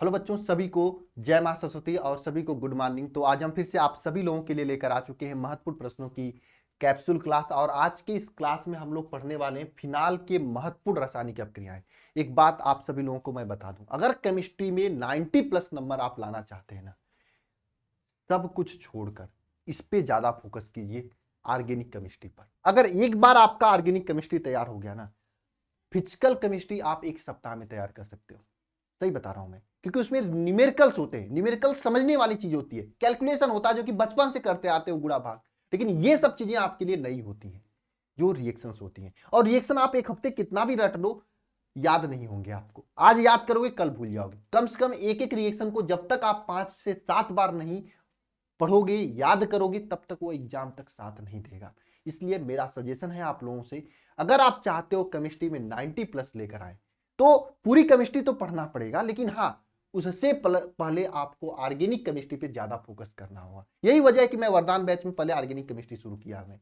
Hello बच्चों, सभी को जय मां सरस्वती और सभी को गुड मॉर्निंग। तो आज हम फिर से आप सभी लोगों के लिए लेकर आ चुके हैं महत्वपूर्ण प्रश्नों की कैप्सूल क्लास। और आज के इस क्लास में हम लोग पढ़ने वाले हैं फिनाल के महत्वपूर्ण रासायनिक अपक्रियाएं। एक बात आप सभी लोगों को मैं बता दूं, अगर केमिस्ट्री में 90+ नंबर आप लाना चाहते हैं ना, सब कुछ छोड़कर इस पे ज्यादा फोकस कीजिए, ऑर्गेनिक केमिस्ट्री पर। अगर एक बार आपका ऑर्गेनिक केमिस्ट्री तैयार हो गया ना, फिजिकल केमिस्ट्री आप एक सप्ताह में तैयार कर सकते हो। सही बता रहा हूं मैं, क्योंकि उसमें न्यूमेरिकल्स होते हैं, न्यूमेरिकल समझने वाली चीज होती है, कैलकुलेशन होता है जो कि बचपन से करते आते हो गुणा भाग। लेकिन ये सब चीजें आपके लिए नई होती हैं, जो रिएक्शंस होती हैं। और रिएक्शन आप एक हफ्ते कितना भी रट लो, याद नहीं होंगे आपको। आज याद करोगे, कल भूल जाओगे। कम से कम एक एक रिएक्शन को जब तक आप 5 से 7 बार नहीं पढ़ोगे, याद करोगे, तब तक वो एग्जाम तक साथ नहीं देगा। इसलिए मेरा सजेशन है आप लोगों से, अगर आप चाहते हो केमिस्ट्री में 90+ लेकर आए, तो पूरी केमिस्ट्री तो पढ़ना पड़ेगा, लेकिन हाँ, उससे पहले आपको ऑर्गेनिक केमिस्ट्री पे ज्यादा फोकस करना होगा। यही वजह है कि मैं वरदान बैच में पहले ऑर्गेनिक केमिस्ट्री शुरू किया है,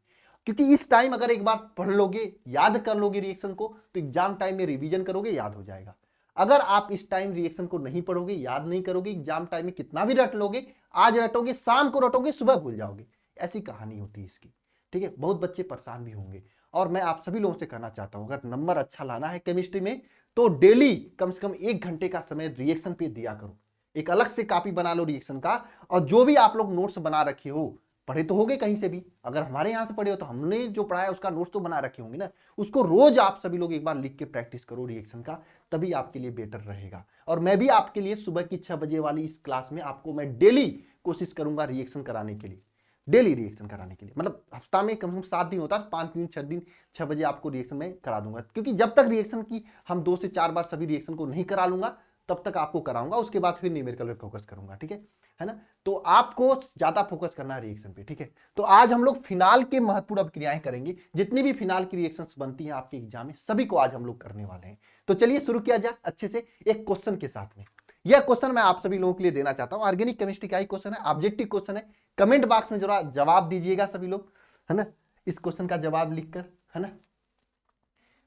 क्योंकि इस टाइम अगर एक बार पढ़ लोगे, याद कर लोगे रिएक्शन को, तो एग्जाम टाइम में रिवीजन करोगे, याद हो जाएगा। अगर आप इस टाइम रिएक्शन को नहीं पढ़ोगे, याद नहीं करोगे, एग्जाम टाइम में कितना भी रट लोगे, आज रटोगे, शाम को रटोगे, सुबह भूल जाओगे। ऐसी कहानी होती है इसकी। ठीक है, बहुत बच्चे परेशान भी होंगे। और मैं आप सभी लोगों से कहना चाहता हूं, अगर नंबर अच्छा लाना है केमिस्ट्री में, तो डेली कम से कम 1 घंटे का समय रिएक्शन पे दिया करो। एक अलग से कॉपी बना लो रिएक्शन का, और जो भी आप लोग नोट्स बना रखे हो, पढ़े तो होगे कहीं से भी, अगर हमारे यहां से पढ़े हो तो हमने जो पढ़ा है उसका नोट्स तो बना रखे होंगे ना, उसको रोज आप सभी लोग एक बार लिख के प्रैक्टिस करो रिएक्शन का, तभी आपके लिए बेटर रहेगा। और मैं भी आपके लिए सुबह की 6 बजे वाली इस क्लास में आपको मैं डेली कोशिश करूंगा रिएक्शन कराने के लिए, डेली रिएक्शन कराने के लिए। मतलब हफ्ता में कम से कम 7 दिन होता है, 5 दिन 6 दिन 6 बजे आपको रिएक्शन में करा दूंगा। क्योंकि जब तक रिएक्शन की हम 2 से 4 बार सभी रिएक्शन को नहीं करा लूंगा, तब तक आपको कराऊंगा। उसके बाद फिर न्यूमेरिकल पे फोकस करूंगा। ठीक है ना? तो आपको ज्यादा फोकस करना है रिएक्शन पे। ठीक है, तो आज हम लोग फिनाल के महत्वपूर्ण अपक्रियाएं करेंगे। जितनी भी फिनाल की रिएक्शंस बनती हैं आपके एग्जाम में, सभी को आज हम लोग करने वाले हैं। तो चलिए शुरू किया जाए अच्छे से एक क्वेश्चन के साथ में। यह क्वेश्चन मैं आप सभी लोगों के लिए देना चाहता हूं। ऑर्गेनिक केमिस्ट्री का ही क्वेश्चन है, ऑब्जेक्टिव क्वेश्चन है। कमेंट बॉक्स में जरा जवाब दीजिएगा सभी लोग, है ना, इस क्वेश्चन का जवाब लिखकर, है ना।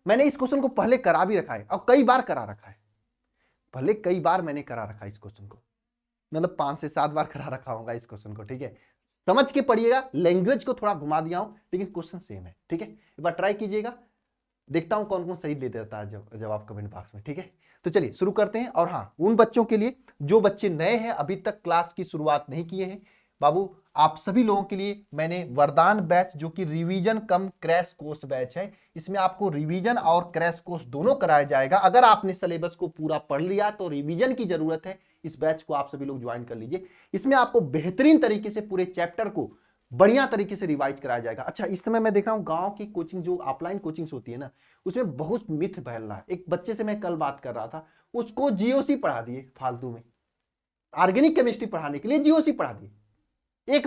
मैंने इस क्वेश्चन को पहले करा भी रखा है और कई बार करा रखा है, भले कई बार मैंने करा रखा है इस क्वेश्चन को, मतलब 5 से 7 बार करा रखा होगा इस क्वेश्चन को। ठीक है, समझ के पढ़िएगा, लैंग्वेज को थोड़ा घुमा दिया हूं, लेकिन क्वेश्चन सेम है। ठीक है, एक बार ट्राई कीजिएगा, देखता हूं कौन कौन सही दे देता है जवाब कमेंट बॉक्स में। ठीक है, तो चलिए शुरू करते हैं। और हाँ, उन बच्चों के लिए जो बच्चे नए हैं, अभी तक क्लास की शुरुआत नहीं किए हैं, बाबू आप सभी लोगों के लिए मैंने वरदान बैच, जो कि रिवीजन कम क्रैश कोर्स बैच है, इसमें आपको रिवीजन और क्रैश कोर्स दोनों कराया जाएगा। अगर आपने सिलेबस को पूरा पढ़ लिया तो रिवीजन की जरूरत है, इस बैच को आप सभी लोग ज्वाइन कर लीजिए। इसमें आपको बेहतरीन तरीके से पूरे चैप्टर को बढ़िया तरीके से रिवाइज कराया जाएगा। अच्छा, इस समय मैं देख रहा हूं गांव की कोचिंग, जो ऑफलाइन कोचिंग्स होती है ना, उसमें बहुत मिथ फैल रहा है। एक बच्चे से मैं कल बात कर रहा था, उसको जीओसी पढ़ा दिए फालतू में, ऑर्गेनिक केमिस्ट्री पढ़ाने के लिए जीओसी पढ़ा दिए। 1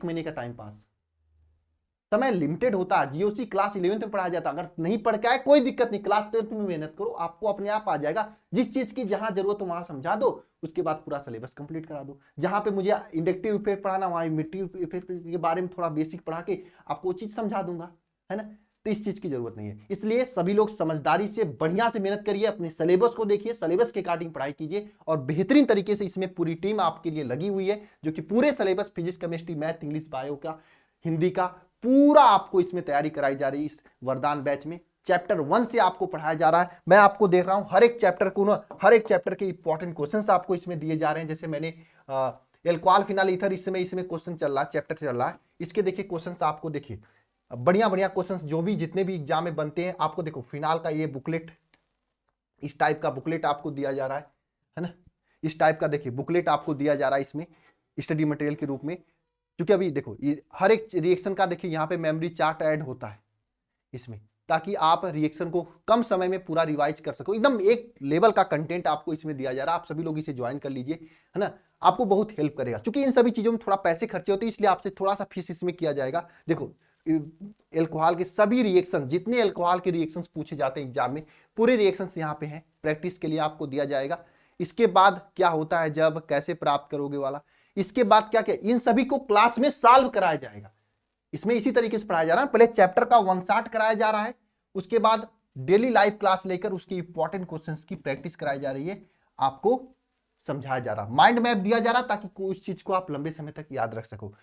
महीने का टाइम पास। समय लिमिटेड होता है, जीओसी क्लास 11th में पढ़ाया जाता है। अगर नहीं पढ़ के आए कोई दिक्कत नहीं, क्लास 10th में मेहनत करो, आपको अपने आप आ जाएगा। जिस चीज की जहां जरूरत हो वहां समझा दो, उसके बाद पूरा सिलेबस कंप्लीट करा दो। जहां पे मुझे इंडक्टिव इफेक्ट पढ़ाना, वहां इमिटिव इफेक्ट के बारे में थोड़ा बेसिक पढ़ा के आपको वो चीज समझा दूंगा, है ना। तो इस चीज की जरूरत नहीं है। इसलिए सभी लोग समझदारी से बढ़िया से मेहनत करिए, अपने सिलेबस को देखिए, सिलेबस के अकॉर्डिंग पढ़ाई कीजिए, और बेहतरीन तरीके से इसमें पूरी टीम आपके लिए लगी हुई है, जो कि पूरे syllabus physics, chemistry, math, English, bio का, हिंदी का पूरा आपको इसमें तैयारी कराई जा रही है। इस वरदान बैच में चैप्टर 1 से आपको पढ़ाया जा रहा है। मैं आपको देख रहा हूं हर एक चैप्टर को ना, हर एक चैप्टर के इंपॉर्टेंट क्वेश्चंस आपको इसमें दिए जा रहे हैं। जैसे मैंने एल्कोहल फिनाल ईथर, इस समय इसमें क्वेश्चन चल रहा है, चैप्टर चल रहा है, इसके देखिए क्वेश्चंस आपको देखिए, बढ़िया बढ़िया क्वेश्चंस जो भी जितने भी एग्जाम में बनते हैं आपको देखो। फिनाल का ये बुकलेट, इस टाइप का बुकलेट आपको दिया जा रहा है ना, इस टाइप का देखिए बुकलेट आपको दिया जा रहा है इसमें स्टडी मटेरियल के रूप में। क्योंकि अभी देखो ये हर एक रिएक्शन का देखिए यहाँ पे मेमोरी चार्ट ऐड होता है इसमें, ताकि आप रिएक्शन को कम समय में पूरा रिवाइज कर सको। एकदम एक लेवल का कंटेंट आपको इसमें दिया जा रहा है, आप सभी लोग इसे ज्वाइन कर लीजिए, है ना। आपको बहुत हेल्प करेगा, क्योंकि इन सभी चीजों में थोड़ा पैसे खर्चे होते हैं, इसलिए आपसे थोड़ा सा फीस इसमें किया जाएगा। देखो एल्कोहल के सभी रिएक्शन, जितने एल्कोहल के रिएक्शंस पूछे जाते हैं एग्जाम में, पूरे रिएक्शंस यहाँ पे हैं, प्रैक्टिस के लिए आपको दिया जाएगा। इसके बाद क्या होता है, जब कैसे प्राप्त करोगे वाला, इसके बाद क्या क्या, इन सभी को क्लास में सॉल्व कराया जाएगा। इसमें इसी तरीके से पढ़ाया जा रहा है, पहले चैप्टर का 1 शॉट कराया जा रहा है, उसके बाद डेली लाइव क्लास लेकर उसके इंपॉर्टेंट क्वेश्चंस की प्रैक्टिस कराई जा रही है। आपको समझाया जा रहा, माइंड मैप दिया जा रहा ताकि उस चीज को आप लंबे समय तक याद रख सको।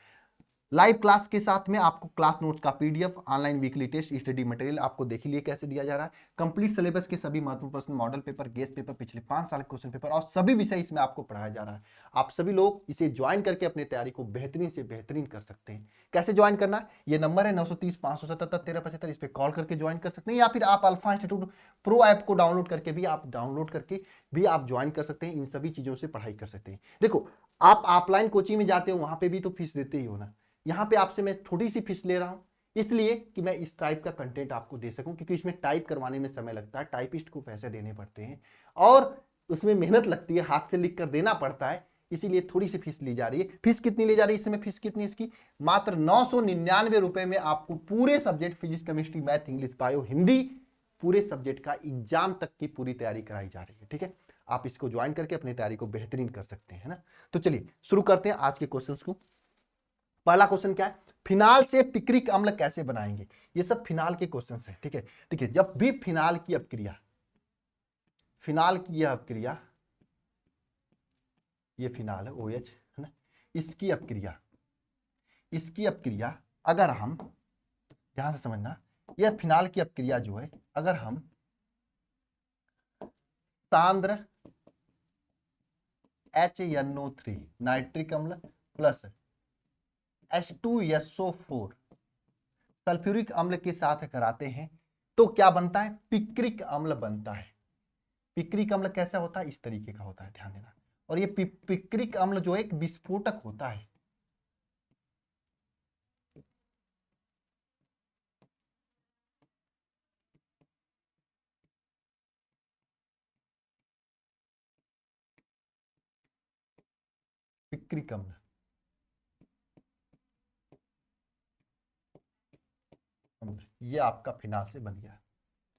लाइव क्लास के साथ में आपको क्लास नोट्स का PDF, online weekly test, study material आपको देख लिए कैसे दिया जा रहा है। कंप्लीट सिलेबस के सभी महत्वपूर्ण प्रश्न, मॉडल पेपर, गेस्ट पेपर, पिछले 5 साल के क्वेश्चन पेपर और सभी विषय इसमें आपको पढ़ाया जा रहा है। आप सभी लोग इसे ज्वाइन करके अपनी तैयारी को बेहतरीन से बेहतरीन कर सकते हैं। कैसे ज्वाइन करना, ये नंबर है 930-577-1375, इस पर कॉल करके ज्वाइन कर सकते हैं, या फिर आप अल्फा इंस्टीट्यूट प्रो ऐप को डाउनलोड करके भी आप ज्वाइन कर सकते हैं। इन सभी चीजों से पढ़ाई कर सकते हैं। देखो, आप ऑफलाइन कोचिंग में जाते हो, वहां पे भी तो फीस देते ही हो ना। यहाँ पे आपसे मैं थोड़ी सी फीस ले रहा हूं, इसलिए कि मैं इस टाइप का कंटेंट आपको दे सकूं, क्योंकि इसमें टाइप करवाने में समय लगता है, टाइपिस्ट को पैसे देने पड़ते हैं और उसमें मेहनत लगती है, हाथ से लिख कर देना पड़ता है, इसीलिए थोड़ी सी फीस ली जा रही है। फीस कितनी ली जा रही है इसमें, फीस कितनी इसकी, मात्र 999 रुपए में आपको पूरे subject physics, chemistry, math, English, bio, Hindi, पूरे सब्जेक्ट का एग्जाम तक की पूरी तैयारी कराई जा रही है। ठीक है, आप इसको ज्वाइन करके अपनी तैयारी को बेहतरीन कर सकते हैं ना। तो चलिए शुरू करते हैं आज के क्वेश्चन को। पहला क्वेश्चन क्या है, फिनाल से पिक्रिक अम्ल कैसे बनाएंगे। ये सब फिनाल के क्वेश्चन है। ठीक है, देखिए जब भी फिनाल की अपक्रिया, फिनाल की यह अपक्रिया, ये फिनाल है OH है ना, इसकी अपक्रिया अगर हम ध्यान से समझना, यह फिनाल की अपक्रिया जो है, अगर हम सांद्र HNO3 नाइट्रिक अम्ल प्लस H2SO4 सल्फ्यूरिक अम्ल के साथ कराते हैं तो क्या बनता है, पिक्रिक अम्ल बनता है। पिक्रिक अम्ल कैसा होता है, इस तरीके का होता है, ध्यान देना। और ये पिक्रिक अम्ल जो एक विस्फोटक होता है। पिक्रिक अम्ल ये आपका फिनाल से बन गया।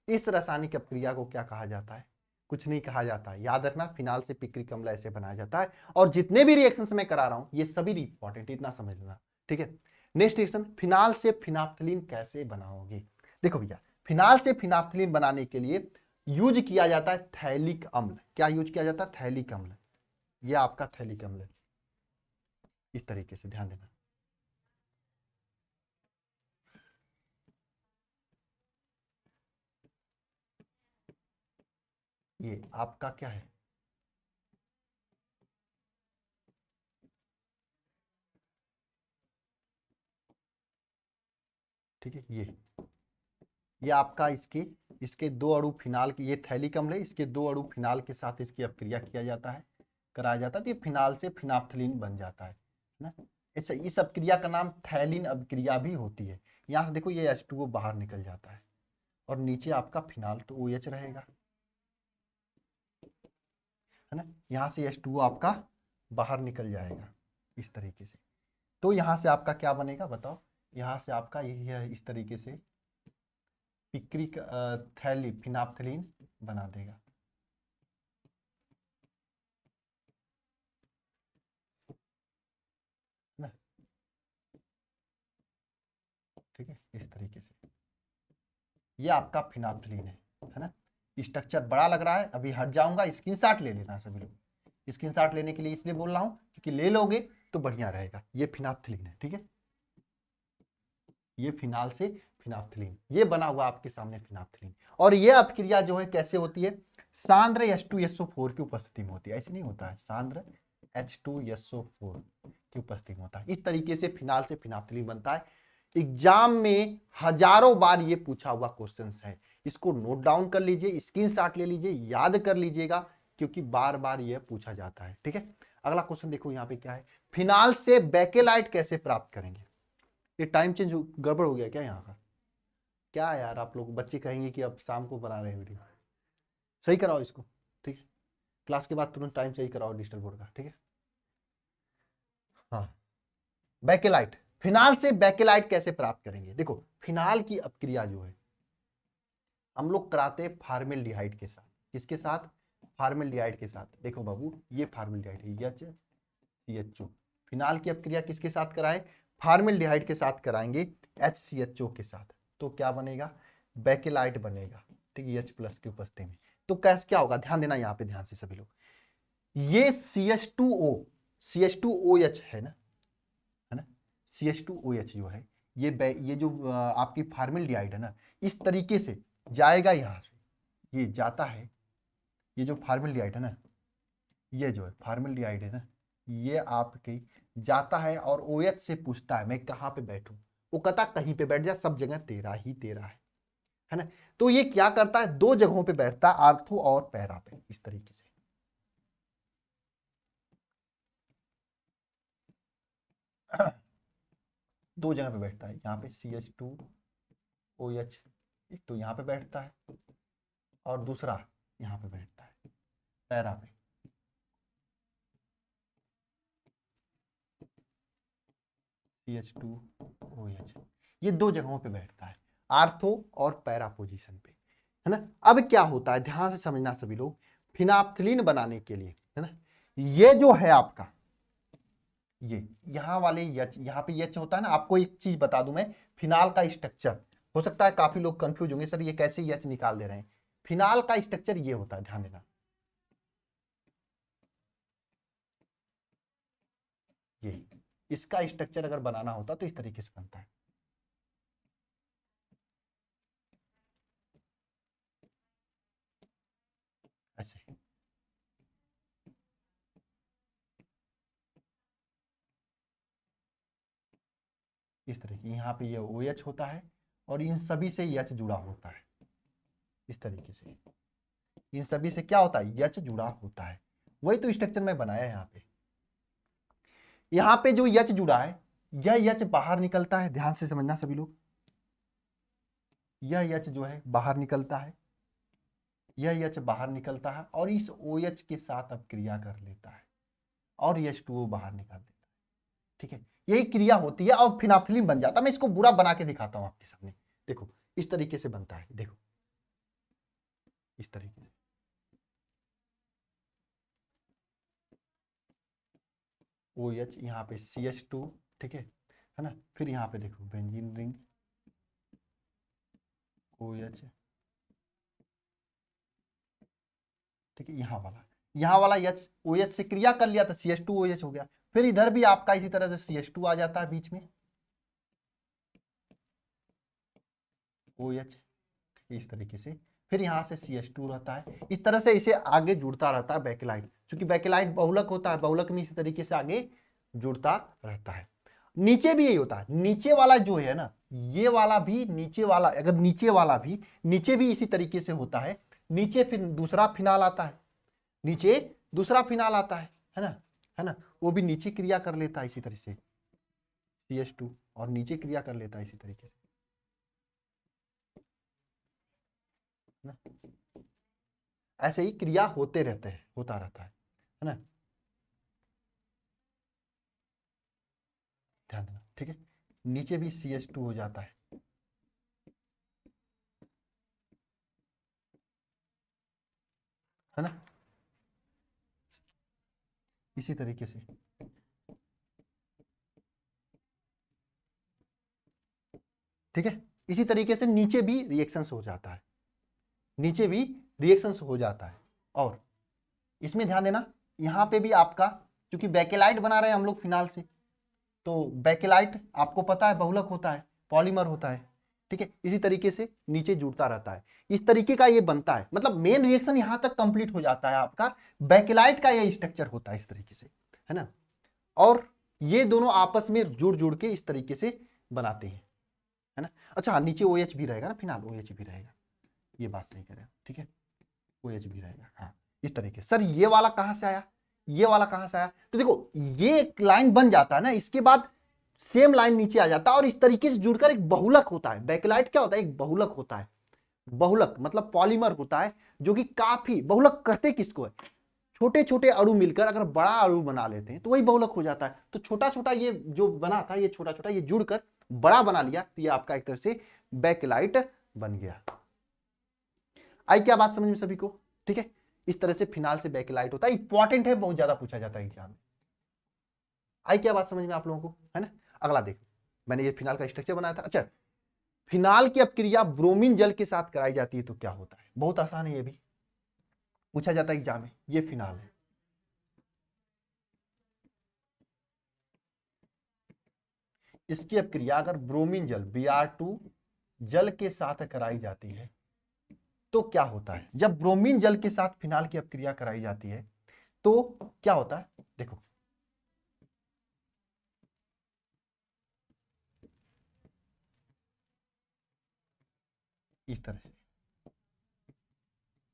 इस रासायनिक अपक्रिया को क्या कहा जाता है, कुछ नहीं कहा जाता है, याद रखना, फिनाल से पिक्रिक अम्ल ऐसे बनाया जाता है। और जितने भी रिएक्शंस मैं करा रहा हूं ये सभी इंपॉर्टेंट, इतना समझ लेना। ठीक है, नेक्स्ट रिएक्शन, फिनाल से फिनाप्थलीन कैसे बनाओगे। देखो भैया, फिनाल से फिनाप्थलीन बनाने के लिए यूज किया जाता है थैलिक अम्ल। क्या यूज किया जाता है, थैलिक अम्ल। ये आपका थैलिक अम्ल है, इस तरीके से ध्यान देना। ये आपका क्या है, ठीक है, ये आपका इसके 2 अणु फिनाल के, ये थैलिक अम्ल है, इसके 2 अणु फिनाल के साथ इसकी अपक्रिया किया जाता है, कराया जाता है, तो ये फिनाल से फिनाप्थलीन बन जाता है ना। अच्छा, इस अपक्रिया का नाम थैलिन अपक्रिया भी होती है। यहाँ से देखो, ये H2O बाहर निकल जाता है और नीचे आपका फिनाल तो OH रहेगा, है ना। यहाँ से H2O आपका बाहर निकल जाएगा इस तरीके से। तो यहाँ से आपका क्या बनेगा बताओ, यहाँ से आपका यही है, इस तरीके से पिक्रिक थैली फिनाप्थलीन बना देगा ना। ठीक है, इस तरीके से ये आपका फिनाप्थलीन है ना। स्ट्रक्चर बड़ा लग रहा है, अभी हट जाऊंगा, स्क्रीनशॉट ले लेना सभी लोग। स्क्रीनशॉट लेने के लिए इसलिए बोल रहा हूं क्योंकि ले लोगे तो बढ़िया रहेगा। ये फिनाप्थलीन है, ठीक है, ये फिनाल से फिनाप्थलीन, ये बना हुआ आपके सामने फिनाप्थलीन। और ये अपक्रिया जो है कैसे होती है, सांद्र H2SO4 की उपस्थिति में होती है। ऐसे नहीं होता है, सांद्र H2SO4 की उपस्थिति में होता है। इस तरीके से फिनाल से फिनाप्थलीन बनता है। एग्जाम में हजारों बार ये पूछा हुआ क्वेश्चन है, इसको नोट डाउन कर लीजिए, स्क्रीनशॉट ले लीजिए, याद कर लीजिएगा, क्योंकि बार बार ये पूछा जाता है। ठीक है, अगला क्वेश्चन देखो यहाँ पे क्या है, फिनाल से बेकेलाइट कैसे प्राप्त करेंगे। ये टाइम चेंज गड़बड़ हो गया क्या यहाँ का, क्या यार, आप लोग बच्चे कहेंगे कि अब शाम को बना रहे हैं वीडियो, सही कराओ इसको। ठीक है, क्लास के बाद तुरंत टाइम सही कराओ डिजिटल बोर्ड का। ठीक है, हाँ, बेकेलाइट, फिनाल से बेकेलाइट कैसे प्राप्त करेंगे। देखो, फिनाल की अपक्रिया जो है हम लोग कराते हैं फार्मेल्डिहाइड के साथ। किसके साथ, फार्मेल्डिहाइड के साथ। देखो बाबू, ये फार्मेल्डिहाइड है, HCHO। फिनाल की अपक्रिया किसके साथ कराएं, फार्मेल्डिहाइड के साथ कराएंगे, HCHO के साथ। तो क्या बनेगा, बेकेलाइट बनेगा। ठीक है, H+ की उपस्थिति में। तो कैसे क्या होगा, ध्यान देना यहाँ पे, ध्यान से सभी लोग। ये CH2O CH2OH है ना, है ना, CH2OH जो है ये जो आपकी फॉर्मल्डिहाइड है ना, इस तरीके से जाएगा यहां से, ये जाता है, ये जो फॉर्मल्डिहाइड है ना, ये जो है फॉर्मल्डिहाइड है ना, ये आपके जाता है और OH से पूछता है मैं कहाँ पे बैठूं, वो कहता कहीं पे बैठ जा, सब जगह तेरा ही तेरा है ना। तो ये क्या करता है, दो जगहों पे बैठता है, आर्थो और पैरा पे, इस तरीके से। दो जगह पे बैठता है, यहाँ पे CH2OH, एक तो यहाँ पे बैठता है और दूसरा यहाँ पे बैठता है पैरा पे। CH2OH ये दो जगहों पे बैठता है, आर्थो और पैरा पोजीशन पे, है ना। अब क्या होता है, ध्यान से समझना सभी लोग, फिनाप्थलीन बनाने के लिए, है ना, ये जो है आपका, ये यहाँ वाले यच, यहाँ पे यच होता है ना, आपको एक चीज बता दूं मैं, फिनाल का स्ट्रक्चर, हो सकता है काफी लोग कंफ्यूज होंगे, सर ये कैसे यच निकाल दे रहे हैं। फिनाल का स्ट्रक्चर ये होता है, ध्यान देना, ये इसका स्ट्रक्चर अगर बनाना होता तो इस तरीके से बनता है, ऐसे। इस तरीके, यहाँ पे ये OH होता है और इन सभी से H जुड़ा होता है, इस तरीके से इन सभी से क्या होता है, H जुड़ा होता है। वही तो स्ट्रक्चर में बनाया है यहाँ पे। यहाँ पे जो H जुड़ा है, यह H बाहर निकलता है, ध्यान से समझना सभी लोग, यह H जो है बाहर निकलता है, यह H बाहर निकलता है और इस OH के साथ अब क्रिया कर लेता है और H2O बाहर निकाल देता है, ठीक है। यही क्रिया होती है और फिनाफ्थलीन बन जाता है। मैं इसको बुरा बना के दिखाता हूं आपके सामने, देखो इस तरीके से बनता है, देखो इस तरीके से, OH यहाँ पे CH2, ठीक है ना, फिर यहाँ पे देखो बेंजीन रिंग, OH, ठीक है, यहाँ वाला H OH से क्रिया कर लिया तो CH2OH हो गया। फिर इधर भी आपका इसी तरह से CH2 आ जाता है बीच में, OH, इस तरीके से, फिर यहाँ से CH2 रहता है, इस तरह से इसे आगे जुड़ता रहता है बैकेलाइट, क्योंकि बैकेलाइट बहुलक होता है, बहुलक में इसी तरीके से आगे जुड़ता रहता है। नीचे भी यही होता है, नीचे वाला जो है ना, ये वाला भी, नीचे वाला अगर नीचे वाला भी, नीचे भी इसी तरीके से होता है, नीचे फिर दूसरा फिनाल आता है, नीचे दूसरा फिनाल आता है ना, है ना, वो भी नीचे क्रिया कर लेता है इसी तरह से CH2, और नीचे क्रिया कर लेता है इसी तरीके से ना, ऐसे ही क्रिया होते रहते हैं, होता रहता है ना, ध्यान देना, ठीक है। नीचे भी CH2 हो जाता है ना, इसी तरीके से, ठीक है। इसी तरीके से नीचे भी रिएक्शंस हो जाता है, नीचे भी रिएक्शंस हो जाता है। और इसमें ध्यान देना, यहाँ पे भी आपका, क्योंकि बैकेलाइट बना रहे हैं हम लोग फिनाल से, तो बैकेलाइट आपको पता है बहुलक होता है, पॉलीमर होता है, ठीक है। इसी तरीके से नीचे जुड़ता रहता है, इस तरीके का ये बनता है, मतलब मेन रिएक्शन यहां तक कंप्लीट हो जाता है आपका, बैकेलाइट का ये स्ट्रक्चर होता है इस तरीके से, है ना। और ये दोनों आपस में जुड़ जुड़ के इस तरीके से बनाते हैं, है ना। अच्छा हाँ, नीचे OH भी रहेगा ना, फिनाल OH भी रहेगा, ये बात सही करें, ठीक है, OH भी रहेगा, हाँ इस तरीके। सर ये वाला कहां से आया, ये वाला कहां से आया, तो देखो ये एक लाइन बन जाता है ना, इसके बाद सेम लाइन नीचे आ जाता है और इस तरीके से जुड़कर एक बहुलक होता है। बैकलाइट क्या होता है, एक बहुलक होता है, बहुलक मतलब पॉलीमर होता है, जो कि काफी, बहुलक कहते किसको है, छोटे छोटे अणु मिलकर अगर बड़ा अणु बना लेते हैं तो वही बहुलक हो जाता है। तो छोटा छोटा ये जो बना था, ये छोटा छोटा ये जुड़कर बड़ा बना लिया, तो ये आपका एक तरह से बैकलाइट बन गया। आई क्या बात समझ में सभी को, ठीक है। इस तरह से फिनाल से बैकलाइट होता है, इंपॉर्टेंट है, बहुत ज्यादा पूछा जाता है एग्जाम में। आई क्या बात समझ में आप लोगों को, है ना। अगला देखो, मैंने ये फिनाल का स्ट्रक्चर बनाया था। अच्छा, फिनाल की अब क्रिया ब्रोमीन जल के साथ कराई जाती है तो क्या होता है, बहुत आसान है, ये भी पूछा जाता है एग्जाम में। ये फिनाल है, इसकी अपक्रिया अगर ब्रोमीन जल Br2 जल के साथ कराई जाती है तो क्या होता है? जब ब्रोमीन जल के साथ फिनाल की अपक्रिया कराई जाती है तो क्या होता है? देखो, इस तरह से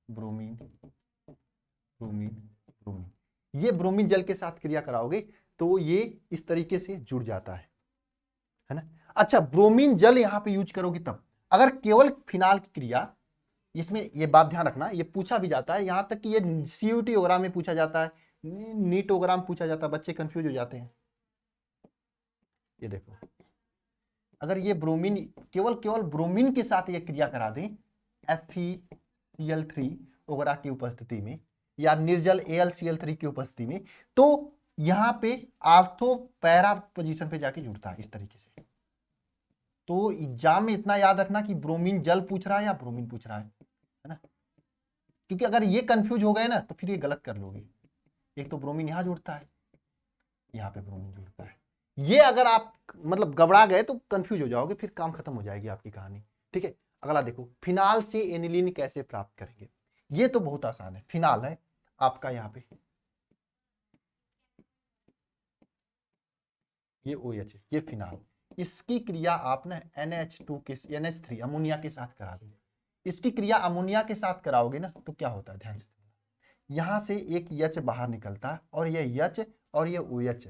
ब्रोमीन ब्रोमीन ब्रोमीन, ये ब्रोमीन जल के साथ क्रिया कराओगे तो ये इस तरीके से जुड़ जाता है ना। अच्छा, ब्रोमीन जल यहां पे यूज करोगे तब, अगर केवल फिनाल की क्रिया, इसमें ये बात ध्यान रखना, ये पूछा भी जाता है, यहां तक कि ये CUT में पूछा जाता है, नीटोग्राम पूछा जाता है, बच्चे कंफ्यूज हो जाते हैं। ये देखो, अगर ये ब्रोमीन केवल ब्रोमीन के साथ ये क्रिया करा दें FeCl3 वगैरह की उपस्थिति में या निर्जल AlCl3 की उपस्थिति में, तो यहां पे आर्थो पैरा पोजीशन पे जाके जुड़ता है इस तरीके से। तो एग्जाम में इतना याद रखना कि ब्रोमीन जल पूछ रहा है या ब्रोमीन पूछ रहा है ना, क्योंकि अगर ये कंफ्यूज हो गए ना तो फिर ये गलत कर लोगे। एक तो ब्रोमीन यहां जुड़ता है, यहाँ पे ब्रोमीन जुड़ता है, ये अगर आप मतलब गबड़ा गए तो कंफ्यूज हो जाओगे, फिर काम खत्म हो जाएगी आपकी कहानी। ठीक है, अगला देखो, फिनाल से एनिलीन कैसे प्राप्त करेंगे? ये तो बहुत आसान है, फिनाल है आपका यहाँ पे, ये OH है, ये फिनाल, इसकी क्रिया आप ना NH2 के NH3 अमोनिया के साथ करा दो। इसकी क्रिया अमोनिया के साथ कराओगे ना तो क्या होता है, ध्यान से, यहां से एक H बाहर निकलता है और ये H और ये OH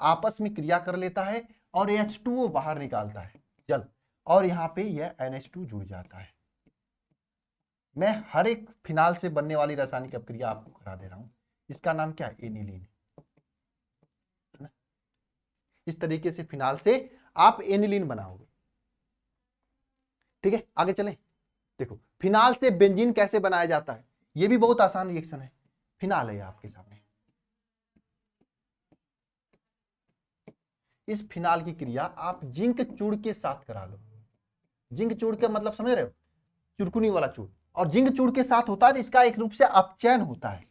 आपस में क्रिया कर लेता है और H2O बाहर निकालता है जल, और यहाँ पे यह NH2 जुड़ जाता है। मैं हर एक फिनाल से बनने वाली रासायनिक अपक्रिया आपको करा दे रहा हूं, इसका नाम क्या है, एनिलीन। इस तरीके से फिनाल से आप एनिलीन बनाओगे। ठीक है, आगे चलें। देखो, फिनाल से बेंजीन कैसे बनाया जाता है, यह भी बहुत आसान रिएक्शन है। फिनाल है आपके सामने, इस फिनाल की क्रिया आप जिंक चूड़ के साथ करा लो। जिंक चूड़ का मतलब समझ रहे हो, चुरकुनी वाला चूड़, और जिंक चूड़ के साथ होता है तो इसका एक रूप से अपचयन होता है,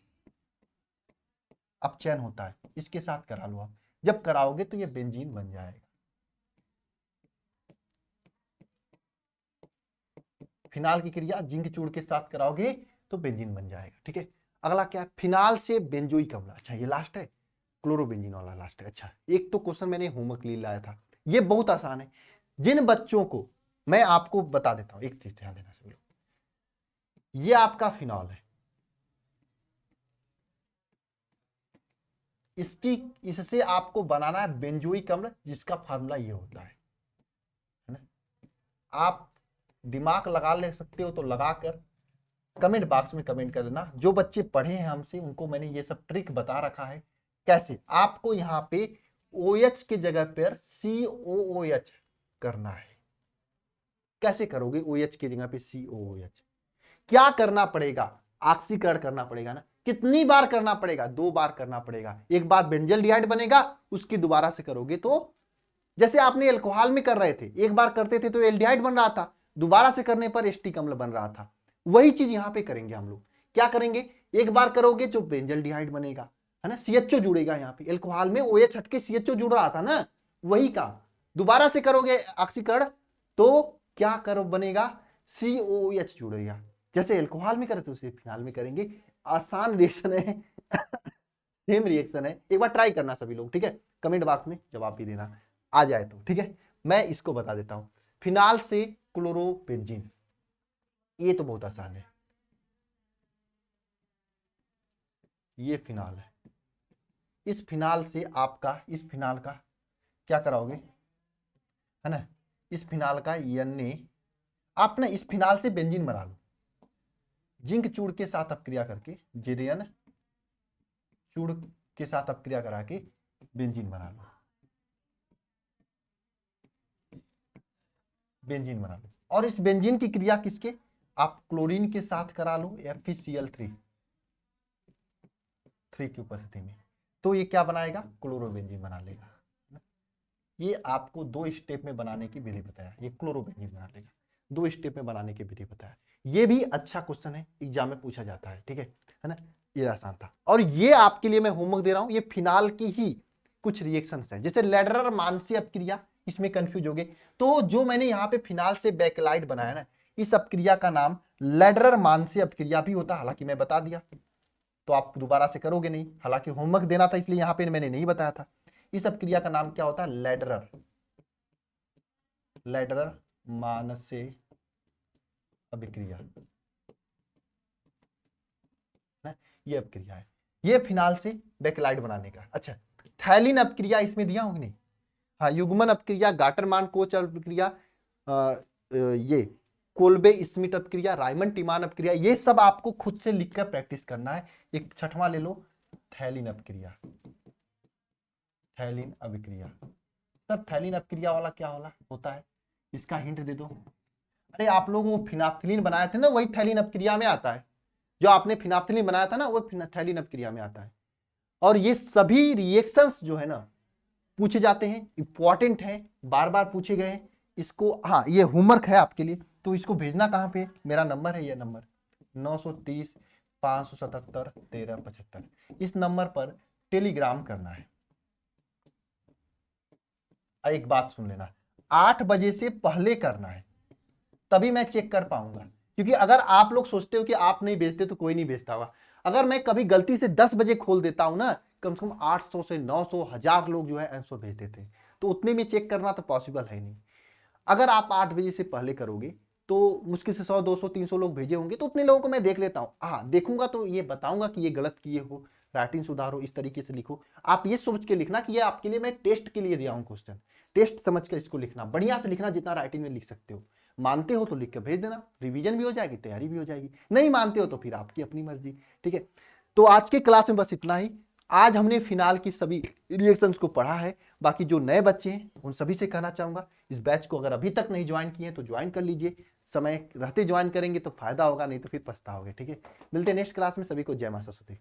अपचयन होता है, इसके साथ करा लो आप। जब कराओगे तो ये बेंजीन बन जाएगा। फिनाल की क्रिया जिंक चूड़ के साथ कराओगे तो बेंजीन बन जाएगा। ठीक है, अगला क्या है, फिनाल से बेंजोइक अम्ल। अच्छा, ये लास्ट है, क्लोरोबेंजीन वाला लास्ट है। अच्छा, एक तो क्वेश्चन मैंने होमवर्क के लिए लाया था, ये बहुत आसान है। जिन बच्चों को, मैं आपको बता देता हूं, एक चीज ध्यान देना सभी लोग, ये आपका फिनॉल है, इससे आपको बनाना है बेंजोइक अम्ल, जिसका फार्मूला ये होता है ना। आप दिमाग लगा ले सकते हो तो लगाकर कमेंट बॉक्स में कमेंट कर देना। जो बच्चे पढ़े हैं हमसे उनको मैंने ये सब ट्रिक बता रखा है, कैसे आपको यहाँ पे OH की जगह पर COOH करना है। कैसे करोगे OH की जगह पे COOH? क्या करना पड़ेगा, ऑक्सीकरण करना पड़ेगा ना। कितनी बार करना पड़ेगा, 2 बार करना पड़ेगा। एक बार बेंजल डिहाइड बनेगा, उसकी दोबारा से करोगे तो, जैसे आपने अल्कोहल में कर रहे थे, एक बार करते थे तो एल्डिहाइड बन रहा था, दोबारा से करने पर एस्टिक अम्ल बन रहा था। वही चीज यहां पे करेंगे हम लोग। क्या करेंगे, एक बार करोगे तो बेंजल डिहाइड बनेगा, है ना, CHO जुड़ेगा। यहाँ पे अल्कोहल में OH हट के CHO जुड़ रहा था ना, वही काम दोबारा से करोगे ऑक्सीकरण तो क्या करो बनेगा, COOH जुड़ेगा। जैसे अल्कोहल में करे तो उसे फिनाल में करेंगे। आसान रिएक्शन है, सेम रिएक्शन है, एक बार ट्राई करना सभी लोग। ठीक है, कमेंट बॉक्स में जवाब भी देना आ जाए तो। ठीक है, मैं इसको बता देता हूं, फिनाल से क्लोरोबेंजीन, ये तो बहुत आसान है, ये फिनाल है। इस फिनाल से आपका, इस फिनाल का क्या कराओगे, है ना, इस फिनाल का Na, आप ना इस फिनाल से बेंजीन बना लो, जिंक चूड़ के साथ अपक्रिया करके, जेरियन चूड़ के साथ अपक्रिया करा के बेंजीन बना लो, बेंजीन बना लो। और इस बेंजीन की क्रिया किसके, आप क्लोरीन के साथ करा लो, FeCl3 की उपस्थिति में, तो ये क्या बनाएगा, क्लोरोबेंजीन बना लेगा। ये आपको 2 स्टेप में बनाने की विधि बताया, ये क्लोरोबेंजीन बना लेगा, 2 स्टेप में बनाने की विधि बताया। ये भी अच्छा क्वेश्चन है, एग्जाम में पूछा जाता है। ठीक है ना, ये आसान था। और ये आपके लिए मैं होमवर्क दे रहा हूं, ये फिनाल की ही कुछ रिएक्शंस हैं, जैसे लेडरर मानसी अपक्रिया, इसमें कंफ्यूज हो गए। तो जो मैंने यहाँ पे फिनाल से बैकलाइट बनाया ना, इस अपक्रिया का नाम लैडरर मानसे अपक्रिया भी होता है, हालांकि मैं बता दिया, तो आप दोबारा से करोगे नहीं, हालांकि होमवर्क देना था इसलिए यहाँ पे मैंने नहीं बताया था। इस अपक्रिया का नाम क्या होता है? लैडरर, लैडरर मानसे अभिक्रिया, ये अपक्रिया है, ये फिनाल से बैकलाइट बनाने का। अच्छा, थैलिन अपक्रिया इसमें दिया होगी नहीं? हाँ, युग्मन अपक्रिया, गाटरमान कोच अपक्रिया, ये कोल्बे स्मिथ अपक्रिया, रायमंड टिमान अपक्रिया, ये सब आपको खुद से लिखकर प्रैक्टिस करना है। एक छठवां ले लो, थैलिन अपक्रिया, थैलिन अभिक्रिया। सर थैलिन अपक्रिया वाला क्या होता है, इसका हिंट दे दो। अरे आप लोग वो फिनाफ्थिलीन बनाए थे ना, वही थैलिन अपक्रिया में आता है। जो आपने फिनाफ्थिलीन बनाया था ना, वो थैलिन अपक्रिया में आता है। और ये सभी रिएक्शंस जो है ना पूछे जाते हैं, इंपॉर्टेंट है, बार बार पूछे गए हैं। इसको, हाँ ये होमवर्क है आपके लिए, तो इसको भेजना कहाँ पे? मेरा नंबर है, ये नंबर 930 577 1375, इस नंबर पर टेलीग्राम करना है। एक बात सुन लेना, 8 बजे से पहले करना है, तभी मैं चेक कर पाऊंगा। क्योंकि अगर आप लोग सोचते हो कि आप नहीं भेजते तो कोई नहीं भेजता होगा। अगर मैं कभी गलती से 10 बजे खोल देता हूं ना, कम से कम 800 से 900 1000 लोग जो है आंसर भेज देते हैं, तो उतने में चेक करना तो पॉसिबल है नहीं। अगर आप 8 बजे से पहले करोगे तो मुश्किल से 100 200 300 लोग भेजे होंगे, तो उतने लोगों को मैं देख लेता हूँ। हाँ देखूंगा तो ये बताऊंगा कि ये गलत किए हो, राइटिंग सुधारो, इस तरीके से लिखो। आप ये सोच के लिखना कि ये आपके लिए मैं टेस्ट के लिए दिया हूँ क्वेश्चन, टेस्ट समझ कर इसको लिखना, बढ़िया से लिखना, जितना राइटिंग में लिख सकते हो। मानते हो तो लिख के भेज देना, रिवीजन भी हो जाएगी, तैयारी भी हो जाएगी। नहीं मानते हो तो फिर आपकी अपनी मर्जी, ठीक है। तो आज के क्लास में बस इतना ही। आज हमने फिनाल की सभी रिएक्शंस को पढ़ा है। बाकी जो नए बच्चे हैं उन सभी से कहना चाहूंगा, इस बैच को अगर अभी तक नहीं ज्वाइन किए तो ज्वाइन कर लीजिए। समय रहते ज्वाइन करेंगे तो फायदा होगा, नहीं तो फिर पछताओगे, ठीक है। मिलते हैं नेक्स्ट क्लास में, सभी को जय माता सरस्वती।